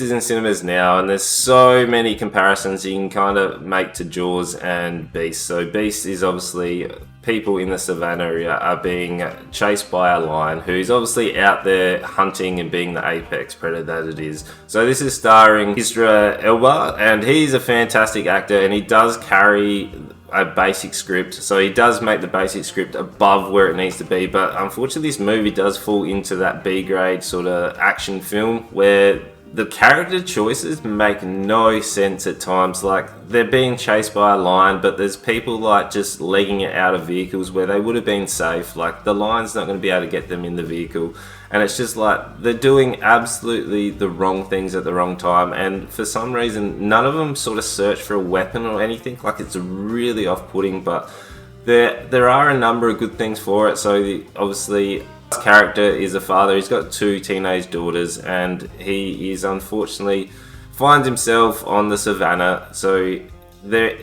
is in cinemas now, and there's so many comparisons you can kind of make to Jaws and Beast. So Beast is obviously people in the savannah area are being chased by a lion who's obviously out there hunting and being the apex predator that it is. So this is starring Idris Elba, and he's a fantastic actor, and he does carry a basic script, so he does make the basic script above where it needs to be, but unfortunately this movie does fall into that B grade sort of action film where the character choices make no sense at times. Like, they're being chased by a lion, but there's people like just legging it out of vehicles where they would have been safe. Like, the lion's not going to be able to get them in the vehicle, and it's just like they're doing absolutely the wrong things at the wrong time, and for some reason none of them sort of search for a weapon or anything. Like, it's really off-putting, but there are a number of good things for it. So obviously character is a father. He's got 2 teenage daughters, and he is unfortunately finds himself on the savannah. So they're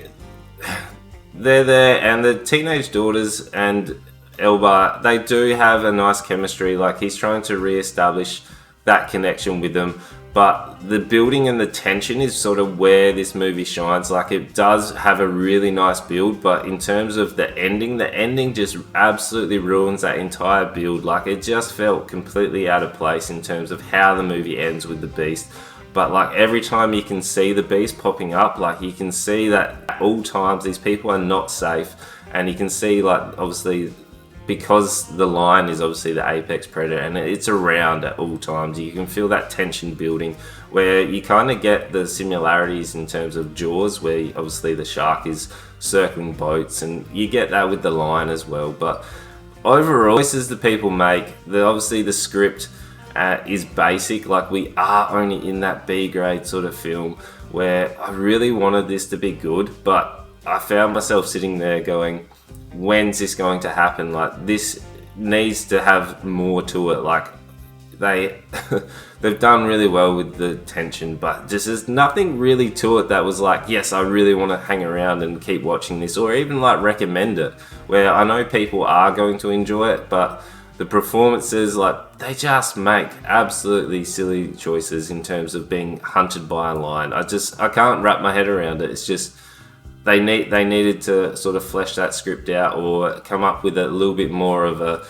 there, and the teenage daughters and Elba, they do have a nice chemistry. Like, he's trying to re-establish that connection with them, but the building and the tension is sort of where this movie shines. Like, it does have a really nice build, but in terms of the ending just absolutely ruins that entire build. Like, it just felt completely out of place in terms of how the movie ends with the Beast. But like, every time you can see the Beast popping up, like, you can see that at all times these people are not safe, and you can see, like, obviously because the lion is obviously the apex predator and it's around at all times, you can feel that tension building, where you kind of get the similarities in terms of Jaws, where obviously the shark is circling boats, and you get that with the lion as well. But overall, choices the people make, obviously the script is basic. Like, we are only in that B grade sort of film where I really wanted this to be good, but I found myself sitting there going, when's this going to happen? Like, this needs to have more to it. Like, they've done really well with the tension, but just there's nothing really to it that was like, yes, I really want to hang around and keep watching this, or even like recommend it, where I know people are going to enjoy it, but the performances, like, they just make absolutely silly choices in terms of being hunted by a lion. I can't wrap my head around it. It's just they needed to sort of flesh that script out, or come up with a little bit more of a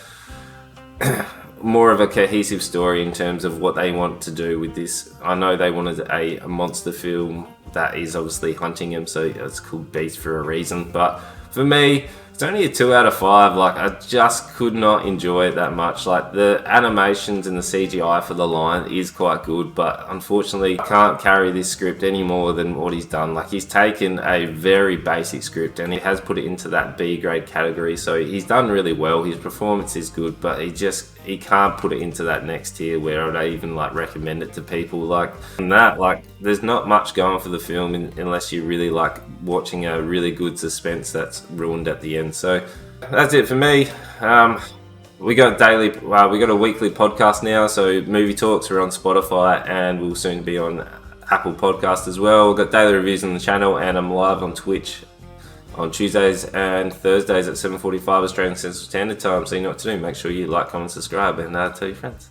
cohesive story in terms of what they want to do with this. I know they wanted a monster film that is obviously hunting him, so it's called Beast for a reason. But for me, it's only a 2 out of 5. Like, I just could not enjoy it that much. Like, the animations and the CGI for the lion is quite good, but unfortunately I can't carry this script any more than what he's done. Like, he's taken a very basic script and he has put it into that B grade category, so he's done really well. His performance is good, but he can't put it into that next tier where I'd even like recommend it to people. Like, and that, like, there's not much going for the film unless you really like watching a really good suspense that's ruined at the end. So that's it for me. We got a weekly podcast now. So Movie Talks, we're on Spotify, and we'll soon be on Apple Podcast as well. We've got daily reviews on the channel, and I'm live on Twitch on Tuesdays and Thursdays at 7:45 Australian Central Standard Time. So you know what to do. Make sure you like, comment, subscribe, and tell your friends.